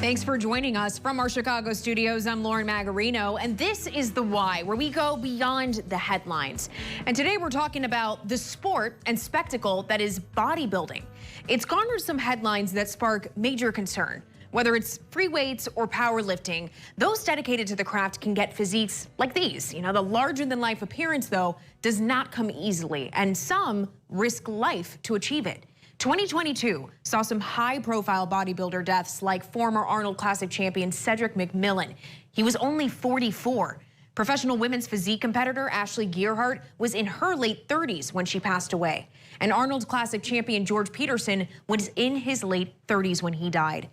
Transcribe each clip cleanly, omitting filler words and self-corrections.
Thanks for joining us from our Chicago studios. I'm Lauren Magarino, and this is The Why, where we go beyond the headlines. And today we're talking about the sport and spectacle that is bodybuilding. It's garnered some headlines that spark major concern. Whether it's free weights or powerlifting, those dedicated to the craft can get physiques like these. You know, the larger-than-life appearance, though, does not come easily, and some risk life to achieve it. 2022 saw some high-profile bodybuilder deaths like former Arnold Classic champion Cedric McMillan. He was only 44. Professional women's physique competitor Ashley Gearhart was in her late 30s when she passed away. And Arnold Classic champion George Peterson was in his late 30s when he died.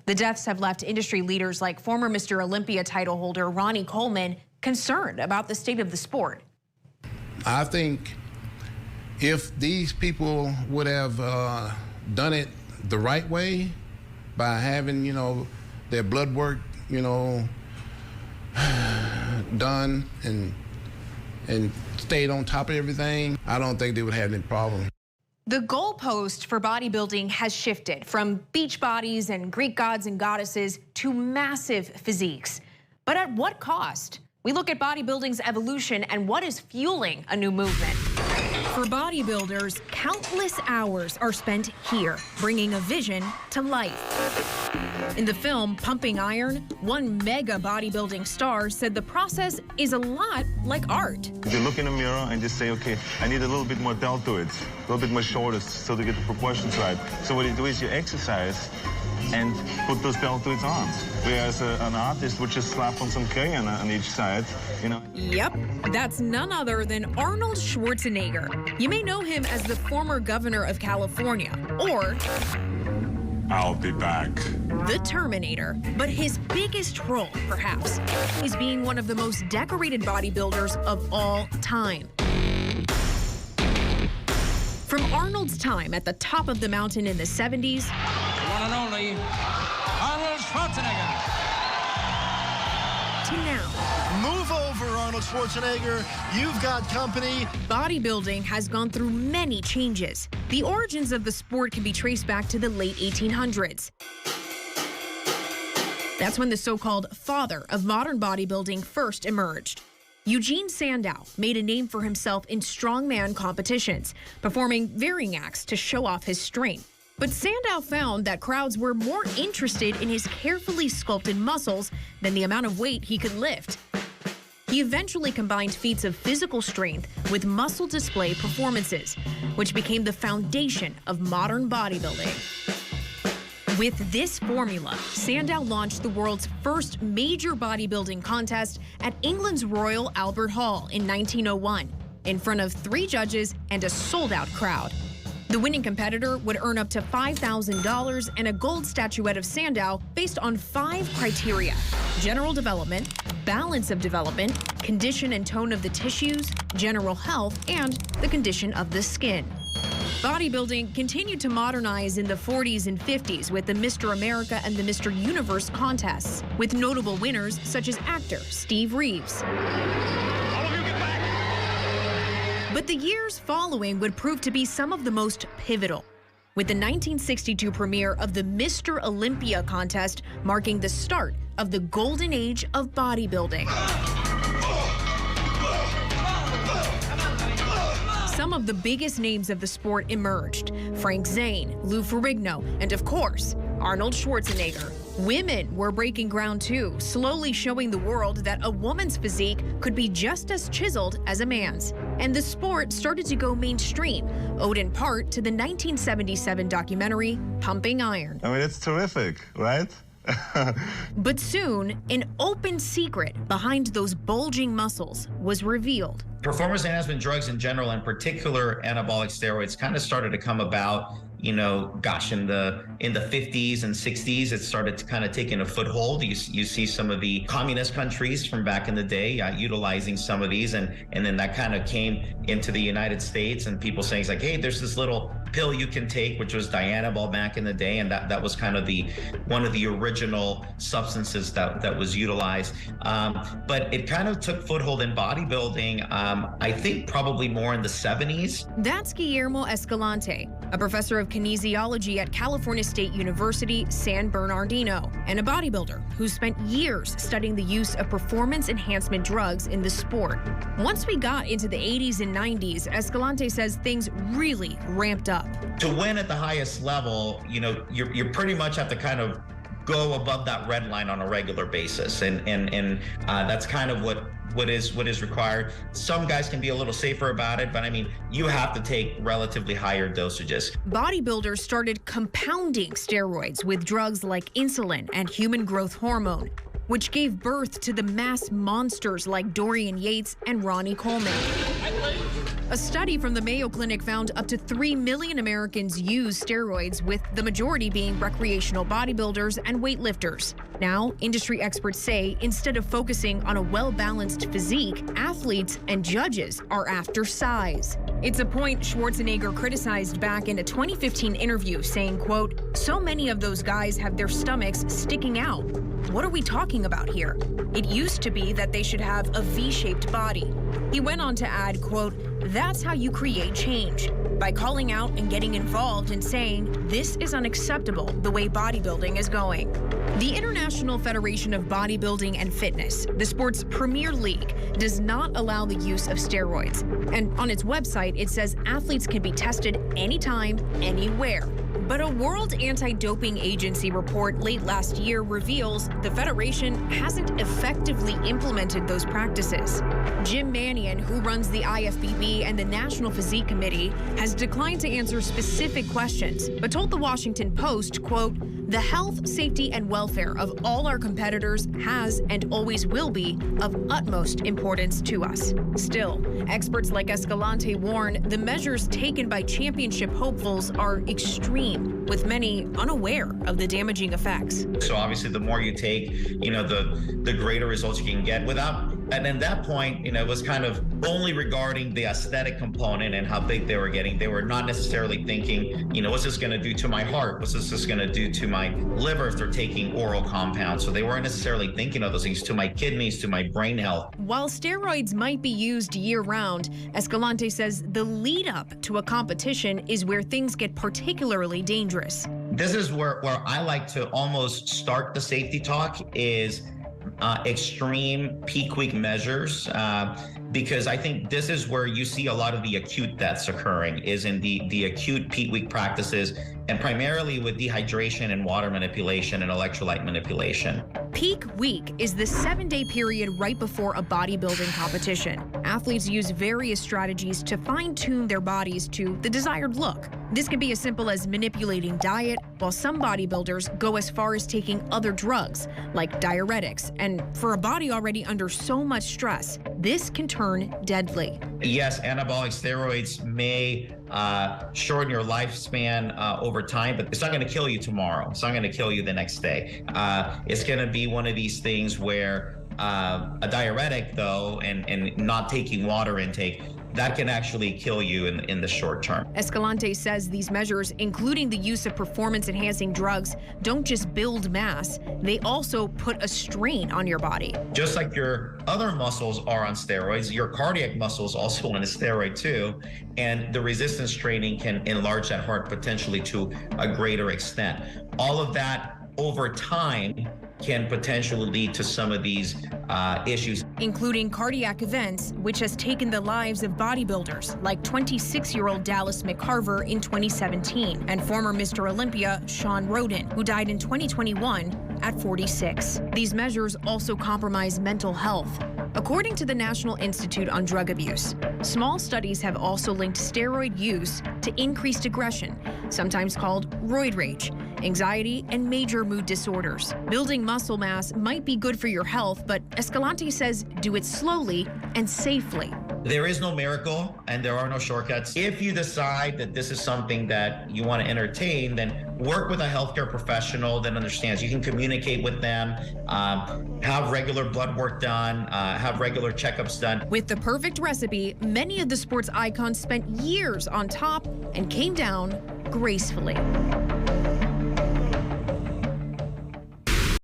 The deaths have left industry leaders like former Mr. Olympia title holder Ronnie Coleman concerned about the state of the sport. I think if these people would have done it the right way by having, their blood work, done and stayed on top of everything, I don't think they would have any problem. The goalpost for bodybuilding has shifted from beach bodies and Greek gods and goddesses to massive physiques. But at what cost? We look at bodybuilding's evolution and what is fueling a new movement. For bodybuilders, countless hours are spent here, bringing a vision to life. In the film Pumping Iron, one mega bodybuilding star said the process is a lot like art. You look in the mirror and just say, okay, I need a little bit more deltoids, a little bit more shoulders, so to get the proportions right. So what you do is you exercise and put those deltoids on. Whereas an artist would just slap on some clay on each side, Yep, that's none other than Arnold Schwarzenegger. You may know him as the former governor of California, or I'll be back. The Terminator. But his biggest role, perhaps, is being one of the most decorated bodybuilders of all time. From Arnold's time at the top of the mountain in the 70s, one and only Arnold Schwarzenegger. To now. Move over, Arnold Schwarzenegger. You've got company. Bodybuilding has gone through many changes. The origins of the sport can be traced back to the late 1800s. That's when the so-called father of modern bodybuilding first emerged. Eugene Sandow made a name for himself in strongman competitions, performing varying acts to show off his strength. But Sandow found that crowds were more interested in his carefully sculpted muscles than the amount of weight he could lift. He eventually combined feats of physical strength with muscle display performances, which became the foundation of modern bodybuilding. With this formula, Sandow launched the world's first major bodybuilding contest at England's Royal Albert Hall in 1901, in front of 3 judges and a sold-out crowd. The winning competitor would earn up to $5,000 and a gold statuette of Sandow based on 5 criteria: general development, balance of development, condition and tone of the tissues, general health, and the condition of the skin. Bodybuilding continued to modernize in the 40s and 50s with the Mr. America and the Mr. Universe contests, with notable winners such as actor Steve Reeves. But the years following would prove to be some of the most pivotal, with the 1962 premiere of the Mr. Olympia contest marking the start of the golden age of bodybuilding. Some of the biggest names of the sport emerged: Frank Zane, Lou Ferrigno, and of course, Arnold Schwarzenegger. Women were breaking ground too, slowly showing the world that a woman's physique could be just as chiseled as a man's. And the sport started to go mainstream, owed in part to the 1977 documentary Pumping Iron. I mean, it's terrific, right? But soon, an open secret behind those bulging muscles was revealed. Performance enhancement drugs in general, in particular anabolic steroids, kind of started to come about, in the 50s and 60s. It started to kind of taking a foothold. You see some of the communist countries from back in the day utilizing some of these, and then that kind of came into the United States, and people saying, like, hey, there's this little pill you can take, which was Dianabol back in the day, and that was kind of one of the original substances that was utilized. But it kind of took foothold in bodybuilding, I think probably more in the 70s. That's Guillermo Escalante, a professor of kinesiology at California State University, San Bernardino, and a bodybuilder who spent years studying the use of performance enhancement drugs in the sport. Once we got into the 80s and 90s, Escalante says things really ramped up. To win at the highest level, you pretty much have to kind of go above that red line on a regular basis, and that's kind of what is required. Some guys can be a little safer about it, but I mean, you have to take relatively higher dosages. Bodybuilders started compounding steroids with drugs like insulin and human growth hormone, which gave birth to the mass monsters like Dorian Yates and Ronnie Coleman. A study from the Mayo Clinic found up to 3 million Americans use steroids, with the majority being recreational bodybuilders and weightlifters. Now, industry experts say instead of focusing on a well-balanced physique, athletes and judges are after size. It's a point Schwarzenegger criticized back in a 2015 interview, saying, quote, "So many of those guys have their stomachs sticking out. What are we talking about here? It used to be that they should have a V-shaped body." He went on to add, quote, "That's how you create change, by calling out and getting involved and saying, this is unacceptable the way bodybuilding is going." The International Federation of Bodybuilding and Fitness, the sport's premier league, does not allow the use of steroids. And on its website, it says athletes can be tested anytime, anywhere. But a World Anti-Doping Agency report late last year reveals the Federation hasn't effectively implemented those practices. Jim Mannion, who runs the IFBB and the National Physique Committee, has declined to answer specific questions, but told the Washington Post, quote, "The health, safety, and welfare of all our competitors has and always will be of utmost importance to us." Still, experts like Escalante warn the measures taken by championship hopefuls are extreme, with many unaware of the damaging effects. So obviously, the more you take, the greater results you can get without. And at that point, it was kind of only regarding the aesthetic component and how big they were getting. They were not necessarily thinking, what's this going to do to my heart? What's this going to do to my liver if they're taking oral compounds? So they weren't necessarily thinking of those things, to my kidneys, to my brain health. While steroids might be used year-round, Escalante says the lead-up to a competition is where things get particularly dangerous. This is where I like to almost start the safety talk, is extreme peak week measures, because I think this is where you see a lot of the acute deaths occurring, is in the acute peak week practices, and primarily with dehydration and water manipulation and electrolyte manipulation. Peak week is the 7-day period right before a bodybuilding competition. Athletes use various strategies to fine-tune their bodies to the desired look. This can be as simple as manipulating diet, while some bodybuilders go as far as taking other drugs, like diuretics. And for a body already under so much stress, this can turn deadly. Yes, anabolic steroids may shorten your lifespan over time, but it's not going to kill you tomorrow. It's not going to kill you the next day. It's going to be one of these things where a diuretic, though, and not taking water intake, that can actually kill you in the short term. Escalante says these measures, including the use of performance-enhancing drugs, don't just build mass, they also put a strain on your body. Just like your other muscles are on steroids, your cardiac muscles also on a steroid too, and the resistance training can enlarge that heart potentially to a greater extent. All of that over time can potentially lead to some of these issues, including cardiac events, which has taken the lives of bodybuilders like 26-year-old Dallas McCarver in 2017 and former Mr. Olympia Sean Roden, who died in 2021 at 46. These measures also compromise mental health. According to the National Institute on Drug Abuse, small studies have also linked steroid use to increased aggression, sometimes called roid rage, anxiety, and major mood disorders. Building muscle mass might be good for your health, but Escalante says do it slowly and safely. There is no miracle and there are no shortcuts. If you decide that this is something that you want to entertain, then work with a healthcare professional that understands. You can communicate with them, have regular blood work done, have regular checkups done. With the perfect recipe, many of the sports icons spent years on top and came down gracefully.